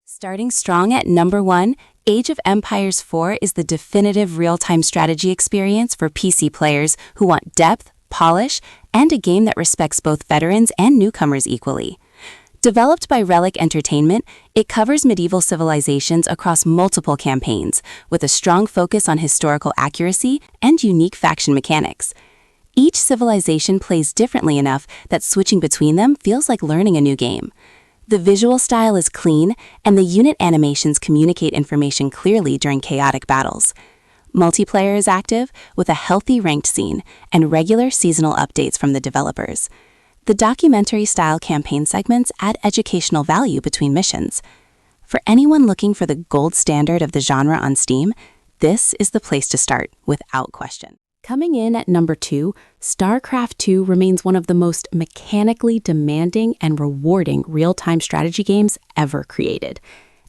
Starting strong at number 1, Age of Empires IV is the definitive real-time strategy experience for PC players who want depth, polish, and a game that respects both veterans and newcomers equally. Developed by Relic Entertainment, it covers medieval civilizations across multiple campaigns, with a strong focus on historical accuracy and unique faction mechanics. Each civilization plays differently enough that switching between them feels like learning a new game. The visual style is clean, and the unit animations communicate information clearly during chaotic battles. Multiplayer is active, with a healthy ranked scene and regular seasonal updates from the developers. The documentary-style campaign segments add educational value between missions. For anyone looking for the gold standard of the genre on Steam, this is the place to start, without question. Coming in at number 2, StarCraft II remains one of the most mechanically demanding and rewarding real-time strategy games ever created.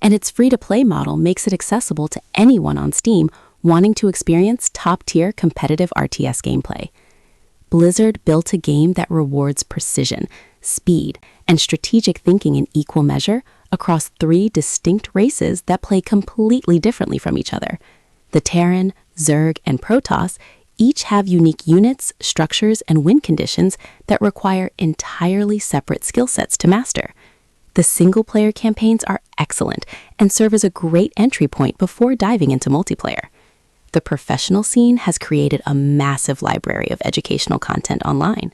And its free-to-play model makes it accessible to anyone on Steam wanting to experience top-tier competitive RTS gameplay. Blizzard built a game that rewards precision, speed, and strategic thinking in equal measure across 3 distinct races that play completely differently from each other. The Terran, Zerg, and Protoss each have unique units, structures, and win conditions that require entirely separate skill sets to master. The single-player campaigns are excellent and serve as a great entry point before diving into multiplayer. The professional scene has created a massive library of educational content online.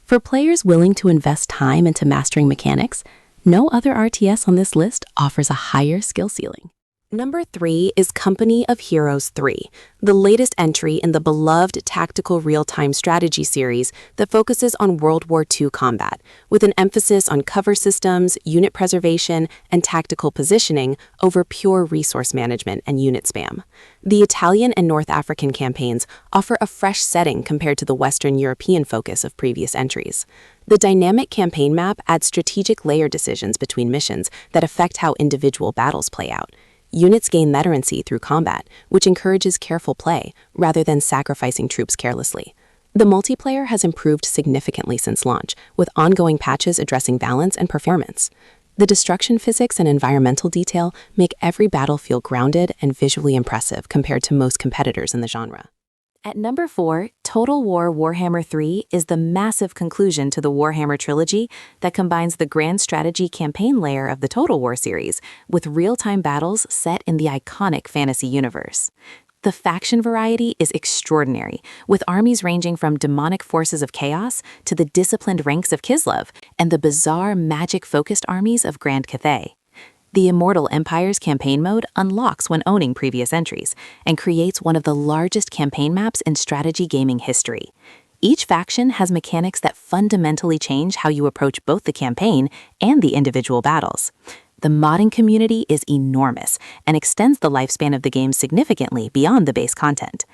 For players willing to invest time into mastering mechanics, no other RTS on this list offers a higher skill ceiling. Number 3 is Company of Heroes 3, the latest entry in the beloved tactical real-time strategy series that focuses on World War II combat, with an emphasis on cover systems, unit preservation, and tactical positioning over pure resource management and unit spam. The Italian and North African campaigns offer a fresh setting compared to the Western European focus of previous entries. The dynamic campaign map adds strategic layer decisions between missions that affect how individual battles play out. Units gain veterancy through combat, which encourages careful play rather than sacrificing troops carelessly. The multiplayer has improved significantly since launch, with ongoing patches addressing balance and performance. The destruction physics and environmental detail make every battle feel grounded and visually impressive compared to most competitors in the genre. At number 4, Total War Warhammer III is the massive conclusion to the Warhammer trilogy that combines the grand strategy campaign layer of the Total War series with real-time battles set in the iconic fantasy universe. The faction variety is extraordinary, with armies ranging from demonic forces of chaos to the disciplined ranks of Kislev and the bizarre magic-focused armies of Grand Cathay. The Immortal Empires campaign mode unlocks when owning previous entries and creates one of the largest campaign maps in strategy gaming history. Each faction has mechanics that fundamentally change how you approach both the campaign and the individual battles. The modding community is enormous and extends the lifespan of the game significantly beyond the base content.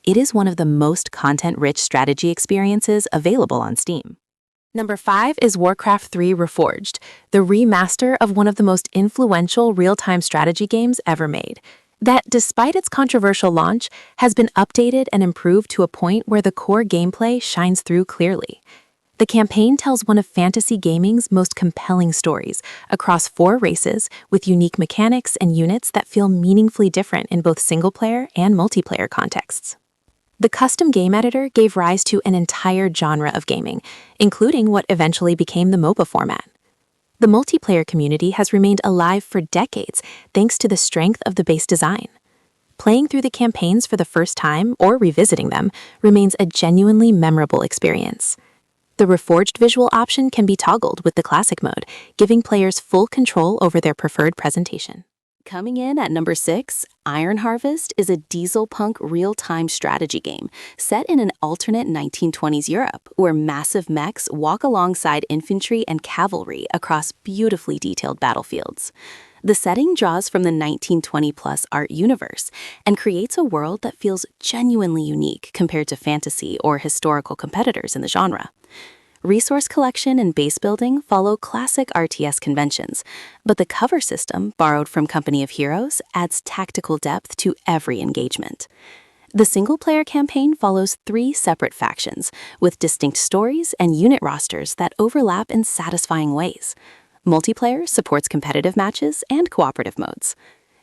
It is one of the most content-rich strategy experiences available on Steam. Number 5 is Warcraft III Reforged, the remaster of one of the most influential real-time strategy games ever made, that, despite its controversial launch, has been updated and improved to a point where the core gameplay shines through clearly. The campaign tells one of fantasy gaming's most compelling stories across 4 races with unique mechanics and units that feel meaningfully different in both single-player and multiplayer contexts. The custom game editor gave rise to an entire genre of gaming, including what eventually became the MOBA format. The multiplayer community has remained alive for decades thanks to the strength of the base design. Playing through the campaigns for the first time or revisiting them remains a genuinely memorable experience. The Reforged visual option can be toggled with the classic mode, giving players full control over their preferred presentation. Coming in at number 6, Iron Harvest is a diesel-punk real-time strategy game set in an alternate 1920s Europe, where massive mechs walk alongside infantry and cavalry across beautifully detailed battlefields. The setting draws from the 1920-plus art universe and creates a world that feels genuinely unique compared to fantasy or historical competitors in the genre. Resource collection and base building follow classic RTS conventions, but the cover system, borrowed from Company of Heroes, adds tactical depth to every engagement. The single-player campaign follows 3 separate factions, with distinct stories and unit rosters that overlap in satisfying ways. Multiplayer supports competitive matches and cooperative modes.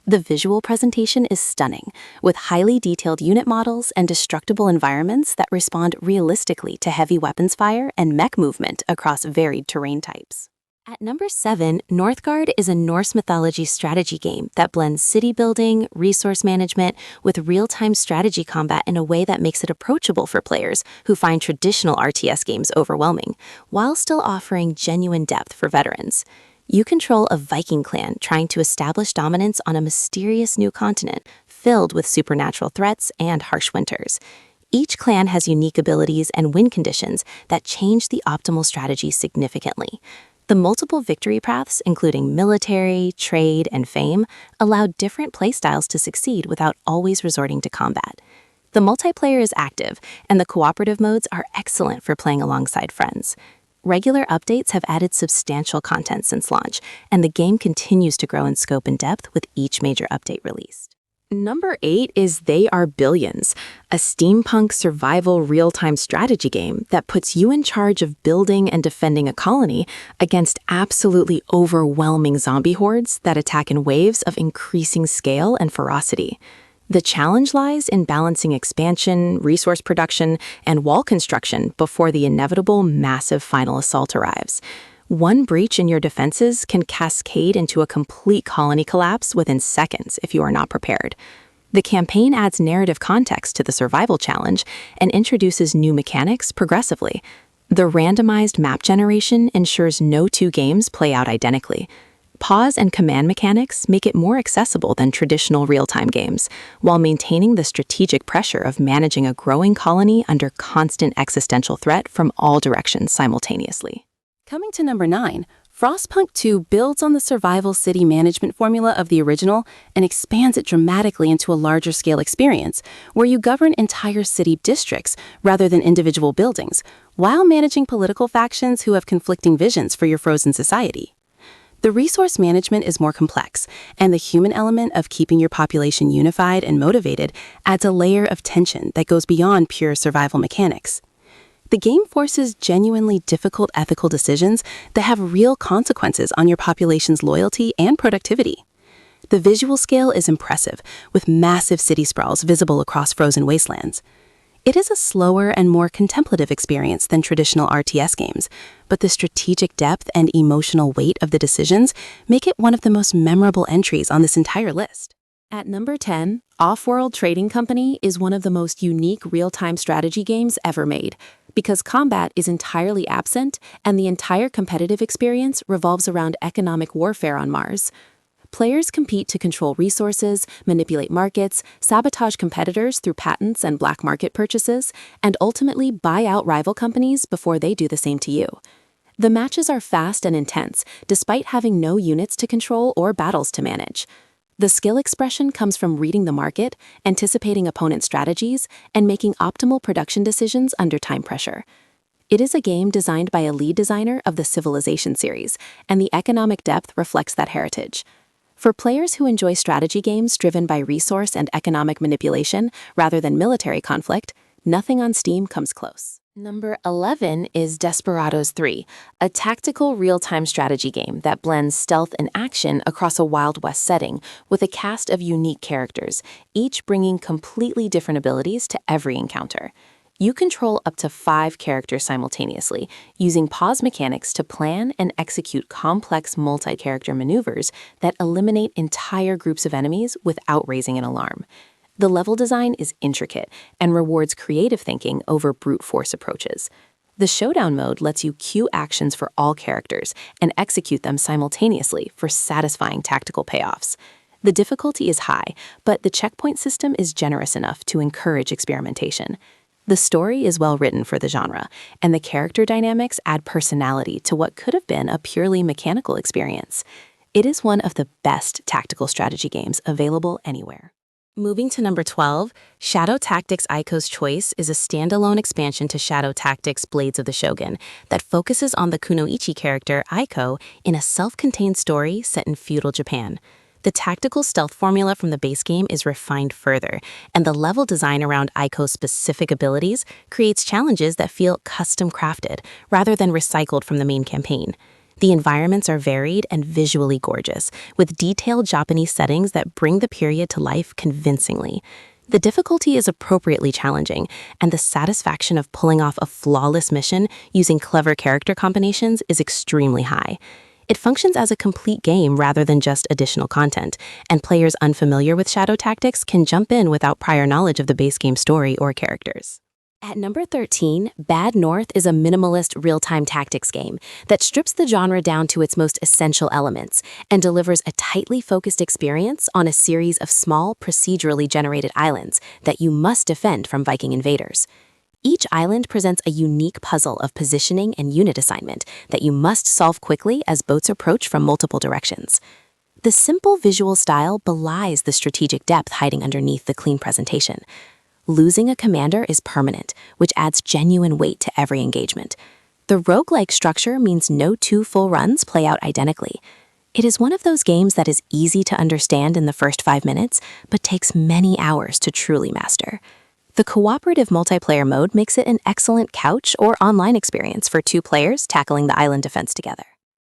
The visual presentation is stunning, with highly detailed unit models and destructible environments that respond realistically to heavy weapons fire and mech movement across varied terrain types. At number 7, Northgard is a Norse mythology strategy game that blends city building, resource management, with real-time strategy combat in a way that makes it approachable for players who find traditional RTS games overwhelming, while still offering genuine depth for veterans. You control a Viking clan trying to establish dominance on a mysterious new continent filled with supernatural threats and harsh winters. Each clan has unique abilities and win conditions that change the optimal strategy significantly. The multiple victory paths, including military, trade, and fame, allow different playstyles to succeed without always resorting to combat. The multiplayer is active, and the cooperative modes are excellent for playing alongside friends. Regular updates have added substantial content since launch, and the game continues to grow in scope and depth with each major update released. Number 8 is They Are Billions, a steampunk survival real-time strategy game that puts you in charge of building and defending a colony against absolutely overwhelming zombie hordes that attack in waves of increasing scale and ferocity. The challenge lies in balancing expansion, resource production, and wall construction before the inevitable massive final assault arrives. One breach in your defenses can cascade into a complete colony collapse within seconds if you are not prepared. The campaign adds narrative context to the survival challenge and introduces new mechanics progressively. The randomized map generation ensures no two games play out identically. Pause and command mechanics make it more accessible than traditional real-time games, while maintaining the strategic pressure of managing a growing colony under constant existential threat from all directions simultaneously. Coming to number 9, Frostpunk II builds on the survival city management formula of the original and expands it dramatically into a larger-scale experience, where you govern entire city districts rather than individual buildings, while managing political factions who have conflicting visions for your frozen society. The resource management is more complex, and the human element of keeping your population unified and motivated adds a layer of tension that goes beyond pure survival mechanics. The game forces genuinely difficult ethical decisions that have real consequences on your population's loyalty and productivity. The visual scale is impressive, with massive city sprawls visible across frozen wastelands. It is a slower and more contemplative experience than traditional RTS games, but the strategic depth and emotional weight of the decisions make it one of the most memorable entries on this entire list. At number 10, Offworld Trading Company is one of the most unique real-time strategy games ever made, because combat is entirely absent and the entire competitive experience revolves around economic warfare on Mars. Players compete to control resources, manipulate markets, sabotage competitors through patents and black market purchases, and ultimately buy out rival companies before they do the same to you. The matches are fast and intense, despite having no units to control or battles to manage. The skill expression comes from reading the market, anticipating opponent strategies, and making optimal production decisions under time pressure. It is a game designed by a lead designer of the Civilization series, and the economic depth reflects that heritage. For players who enjoy strategy games driven by resource and economic manipulation rather than military conflict, nothing on Steam comes close. Number 11 is Desperados III, a tactical real-time strategy game that blends stealth and action across a Wild West setting with a cast of unique characters, each bringing completely different abilities to every encounter. You control up to 5 characters simultaneously, using pause mechanics to plan and execute complex multi-character maneuvers that eliminate entire groups of enemies without raising an alarm. The level design is intricate and rewards creative thinking over brute force approaches. The showdown mode lets you cue actions for all characters and execute them simultaneously for satisfying tactical payoffs. The difficulty is high, but the checkpoint system is generous enough to encourage experimentation. The story is well written for the genre, and the character dynamics add personality to what could have been a purely mechanical experience. It is one of the best tactical strategy games available anywhere. Moving to number 12, Shadow Tactics Aiko's Choice is a standalone expansion to Shadow Tactics Blades of the Shogun that focuses on the kunoichi character Aiko in a self-contained story set in feudal Japan. The tactical stealth formula from the base game is refined further, and the level design around Aiko's specific abilities creates challenges that feel custom-crafted rather than recycled from the main campaign. The environments are varied and visually gorgeous, with detailed Japanese settings that bring the period to life convincingly. The difficulty is appropriately challenging, and the satisfaction of pulling off a flawless mission using clever character combinations is extremely high. It functions as a complete game rather than just additional content, and players unfamiliar with Shadow Tactics can jump in without prior knowledge of the base game story or characters. At number 13, Bad North is a minimalist real-time tactics game that strips the genre down to its most essential elements and delivers a tightly focused experience on a series of small, procedurally generated islands that you must defend from Viking invaders. Each island presents a unique puzzle of positioning and unit assignment that you must solve quickly as boats approach from multiple directions. The simple visual style belies the strategic depth hiding underneath the clean presentation. Losing a commander is permanent, which adds genuine weight to every engagement. The roguelike structure means no two full runs play out identically. It is one of those games that is easy to understand in the first 5 minutes, but takes many hours to truly master. The cooperative multiplayer mode makes it an excellent couch or online experience for 2 players tackling the island defense together.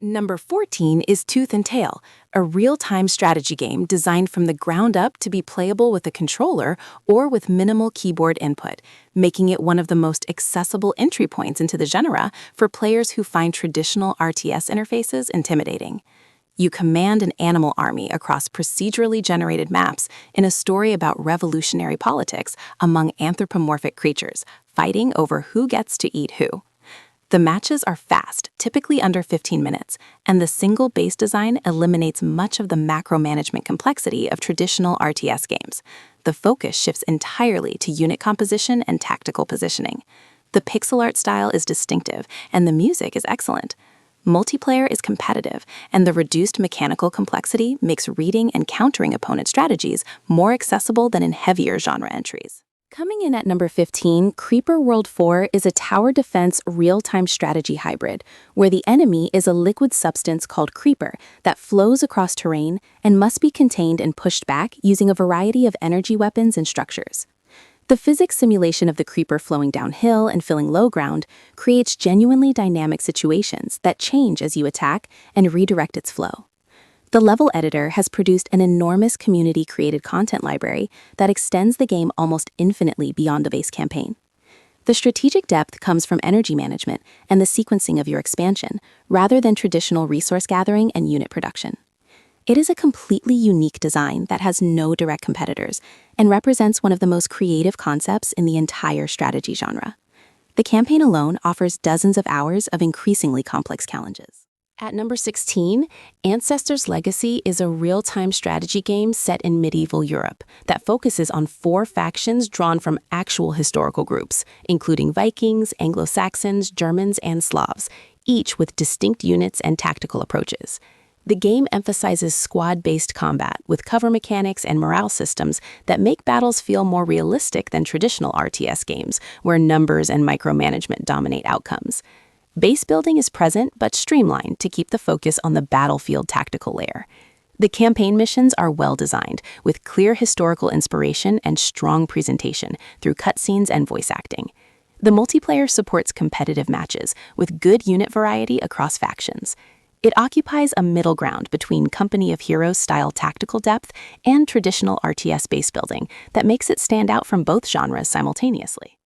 Number 14 is Tooth and Tail, a real-time strategy game designed from the ground up to be playable with a controller or with minimal keyboard input, making it one of the most accessible entry points into the genre for players who find traditional RTS interfaces intimidating. You command an animal army across procedurally generated maps in a story about revolutionary politics among anthropomorphic creatures, fighting over who gets to eat who. The matches are fast, typically under 15 minutes, and the single base design eliminates much of the macro management complexity of traditional RTS games. The focus shifts entirely to unit composition and tactical positioning. The pixel art style is distinctive, and the music is excellent. Multiplayer is competitive, and the reduced mechanical complexity makes reading and countering opponent strategies more accessible than in heavier genre entries. Coming in at number 15, Creeper World 4 is a tower defense real-time strategy hybrid, where the enemy is a liquid substance called Creeper that flows across terrain and must be contained and pushed back using a variety of energy weapons and structures. The physics simulation of the Creeper flowing downhill and filling low ground creates genuinely dynamic situations that change as you attack and redirect its flow. The level editor has produced an enormous community-created content library that extends the game almost infinitely beyond the base campaign. The strategic depth comes from energy management and the sequencing of your expansion, rather than traditional resource gathering and unit production. It is a completely unique design that has no direct competitors and represents one of the most creative concepts in the entire strategy genre. The campaign alone offers dozens of hours of increasingly complex challenges. At number 16, Ancestors' Legacy is a real-time strategy game set in medieval Europe that focuses on 4 factions drawn from actual historical groups, including Vikings, Anglo-Saxons, Germans, and Slavs, each with distinct units and tactical approaches. The game emphasizes squad-based combat with cover mechanics and morale systems that make battles feel more realistic than traditional RTS games, where numbers and micromanagement dominate outcomes. Base building is present but streamlined to keep the focus on the battlefield tactical layer. The campaign missions are well designed, with clear historical inspiration and strong presentation through cutscenes and voice acting. The multiplayer supports competitive matches with good unit variety across factions. It occupies a middle ground between Company of Heroes-style tactical depth and traditional RTS base building that makes it stand out from both genres simultaneously.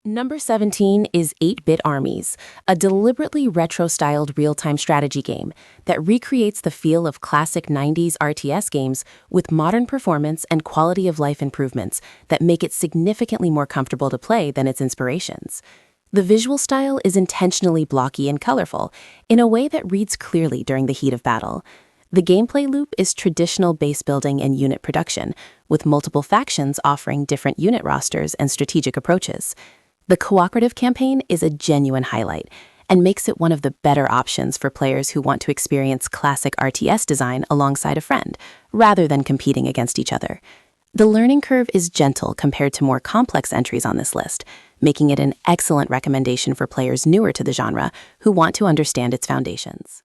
Number 17 is 8-Bit Armies, a deliberately retro-styled real-time strategy game that recreates the feel of classic 90s RTS games with modern performance and quality-of-life improvements that make it significantly more comfortable to play than its inspirations. The visual style is intentionally blocky and colorful in a way that reads clearly during the heat of battle. The gameplay loop is traditional base building and unit production, with multiple factions offering different unit rosters and strategic approaches. The cooperative campaign is a genuine highlight and makes it one of the better options for players who want to experience classic RTS design alongside a friend, rather than competing against each other. The learning curve is gentle compared to more complex entries on this list, making it an excellent recommendation for players newer to the genre who want to understand its foundations.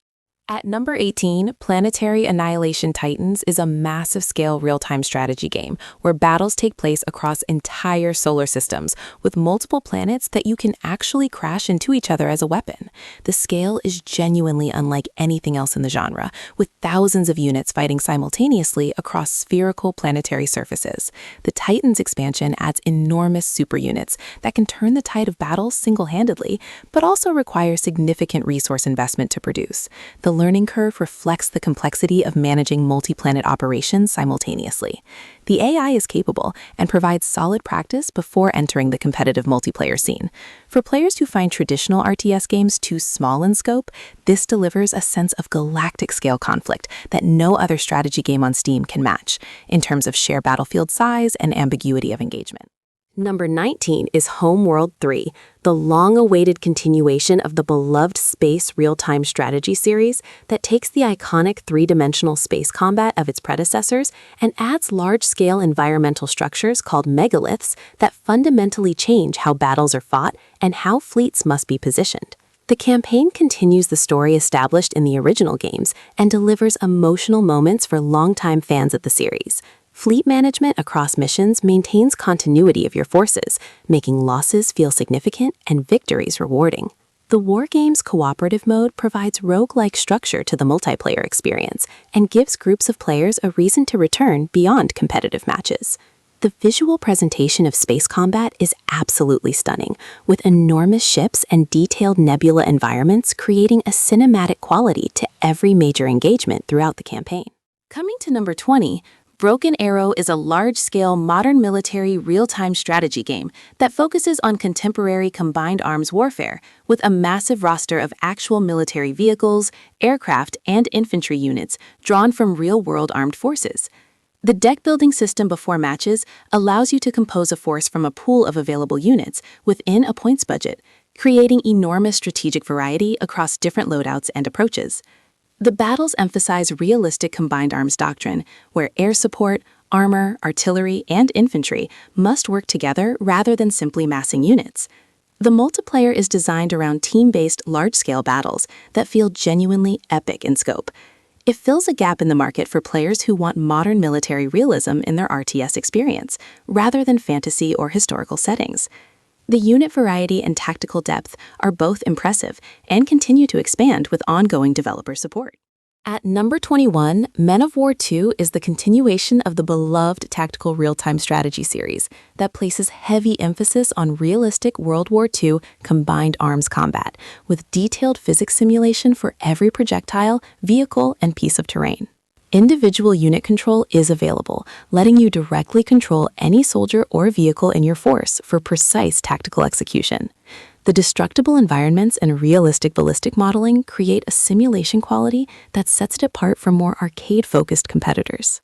At number 18, Planetary Annihilation Titans is a massive-scale real-time strategy game where battles take place across entire solar systems with multiple planets that you can actually crash into each other as a weapon. The scale is genuinely unlike anything else in the genre, with thousands of units fighting simultaneously across spherical planetary surfaces. The Titans expansion adds enormous super units that can turn the tide of battles single-handedly, but also require significant resource investment to produce. The learning curve reflects the complexity of managing multi-planet operations simultaneously. The AI is capable and provides solid practice before entering the competitive multiplayer scene. For players who find traditional RTS games too small in scope, this delivers a sense of galactic-scale conflict that no other strategy game on Steam can match, in terms of sheer battlefield size and ambiguity of engagement. Number 19 is Homeworld III, the long-awaited continuation of the beloved space real-time strategy series that takes the iconic three-dimensional space combat of its predecessors and adds large-scale environmental structures called megaliths that fundamentally change how battles are fought and how fleets must be positioned. The campaign continues the story established in the original games and delivers emotional moments for longtime fans of the series. Fleet management across missions maintains continuity of your forces, making losses feel significant and victories rewarding. The Wargames cooperative mode provides roguelike structure to the multiplayer experience and gives groups of players a reason to return beyond competitive matches. The visual presentation of space combat is absolutely stunning, with enormous ships and detailed nebula environments creating a cinematic quality to every major engagement throughout the campaign. Coming to number 20, Broken Arrow is a large-scale modern military real-time strategy game that focuses on contemporary combined arms warfare with a massive roster of actual military vehicles, aircraft, and infantry units drawn from real-world armed forces. The deck-building system before matches allows you to compose a force from a pool of available units within a points budget, creating enormous strategic variety across different loadouts and approaches. The battles emphasize realistic combined arms doctrine, where air support, armor, artillery, and infantry must work together rather than simply massing units. The multiplayer is designed around team-based large-scale battles that feel genuinely epic in scope. It fills a gap in the market for players who want modern military realism in their RTS experience, rather than fantasy or historical settings. The unit variety and tactical depth are both impressive and continue to expand with ongoing developer support. At number 21, Men of War II is the continuation of the beloved tactical real-time strategy series that places heavy emphasis on realistic World War II combined arms combat, with detailed physics simulation for every projectile, vehicle, and piece of terrain. Individual unit control is available, letting you directly control any soldier or vehicle in your force for precise tactical execution. The destructible environments and realistic ballistic modeling create a simulation quality that sets it apart from more arcade-focused competitors.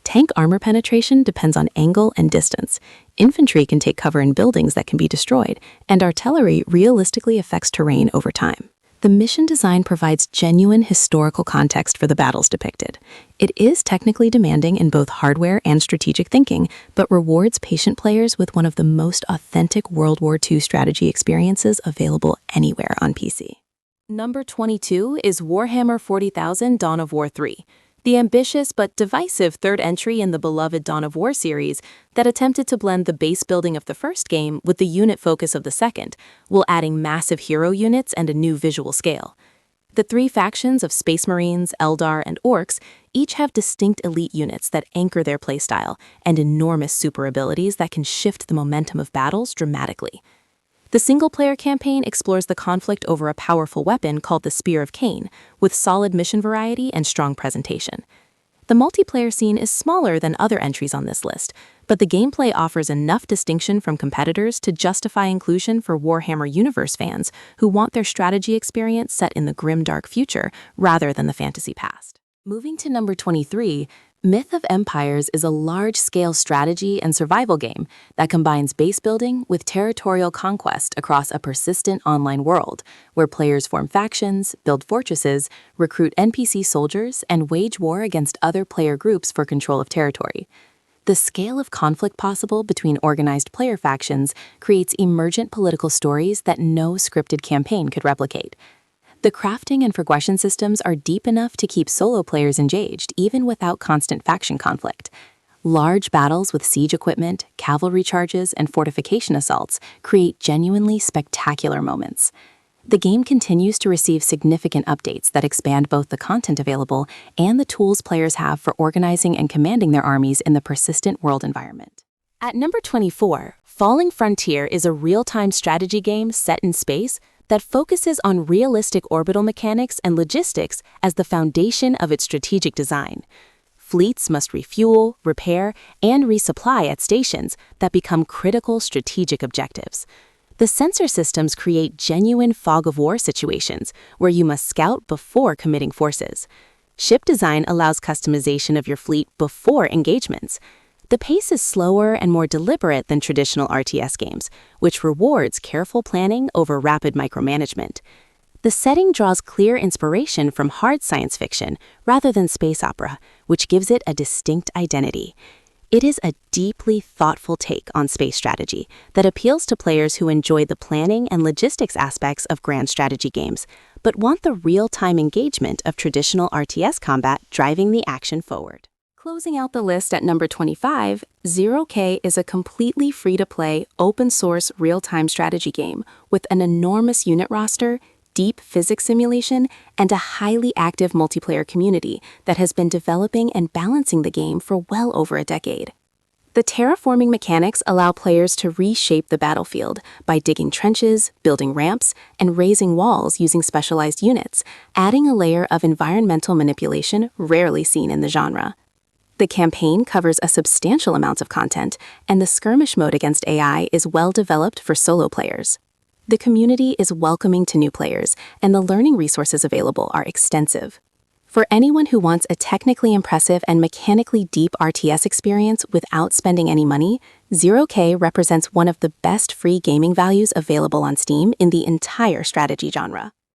Tank armor penetration depends on angle and distance. Infantry can take cover in buildings that can be destroyed, and artillery realistically affects terrain over time. The mission design provides genuine historical context for the battles depicted. It is technically demanding in both hardware and strategic thinking, but rewards patient players with one of the most authentic World War II strategy experiences available anywhere on PC. Number 22 is Warhammer 40,000 Dawn of War III, the ambitious but divisive third entry in the beloved Dawn of War series that attempted to blend the base building of the first game with the unit focus of the second, while adding massive hero units and a new visual scale. The three factions of Space Marines, Eldar, and Orcs each have distinct elite units that anchor their playstyle and enormous super abilities that can shift the momentum of battles dramatically. The single-player campaign explores the conflict over a powerful weapon called the Spear of Cain, with solid mission variety and strong presentation. The multiplayer scene is smaller than other entries on this list, but the gameplay offers enough distinction from competitors to justify inclusion for Warhammer Universe fans who want their strategy experience set in the grimdark future rather than the fantasy past. Moving to number 23, Myth of Empires is a large-scale strategy and survival game that combines base building with territorial conquest across a persistent online world, where players form factions, build fortresses, recruit NPC soldiers, and wage war against other player groups for control of territory. The scale of conflict possible between organized player factions creates emergent political stories that no scripted campaign could replicate. The crafting and progression systems are deep enough to keep solo players engaged, even without constant faction conflict. Large battles with siege equipment, cavalry charges, and fortification assaults create genuinely spectacular moments. The game continues to receive significant updates that expand both the content available and the tools players have for organizing and commanding their armies in the persistent world environment. At number 24, Falling Frontier is a real-time strategy game set in space that focuses on realistic orbital mechanics and logistics as the foundation of its strategic design. Fleets must refuel, repair, and resupply at stations that become critical strategic objectives. The sensor systems create genuine fog-of-war situations where you must scout before committing forces. Ship design allows customization of your fleet before engagements. The pace is slower and more deliberate than traditional RTS games, which rewards careful planning over rapid micromanagement. The setting draws clear inspiration from hard science fiction rather than space opera, which gives it a distinct identity. It is a deeply thoughtful take on space strategy that appeals to players who enjoy the planning and logistics aspects of grand strategy games, but want the real-time engagement of traditional RTS combat driving the action forward. Closing out the list at number 25, 0K is a completely free-to-play, open-source, real-time strategy game with an enormous unit roster, deep physics simulation, and a highly active multiplayer community that has been developing and balancing the game for well over a decade. The terraforming mechanics allow players to reshape the battlefield by digging trenches, building ramps, and raising walls using specialized units, adding a layer of environmental manipulation rarely seen in the genre. The campaign covers a substantial amount of content, and the skirmish mode against AI is well developed for solo players. The community is welcoming to new players, and the learning resources available are extensive. For anyone who wants a technically impressive and mechanically deep RTS experience without spending any money, 0K represents one of the best free gaming values available on Steam in the entire strategy genre.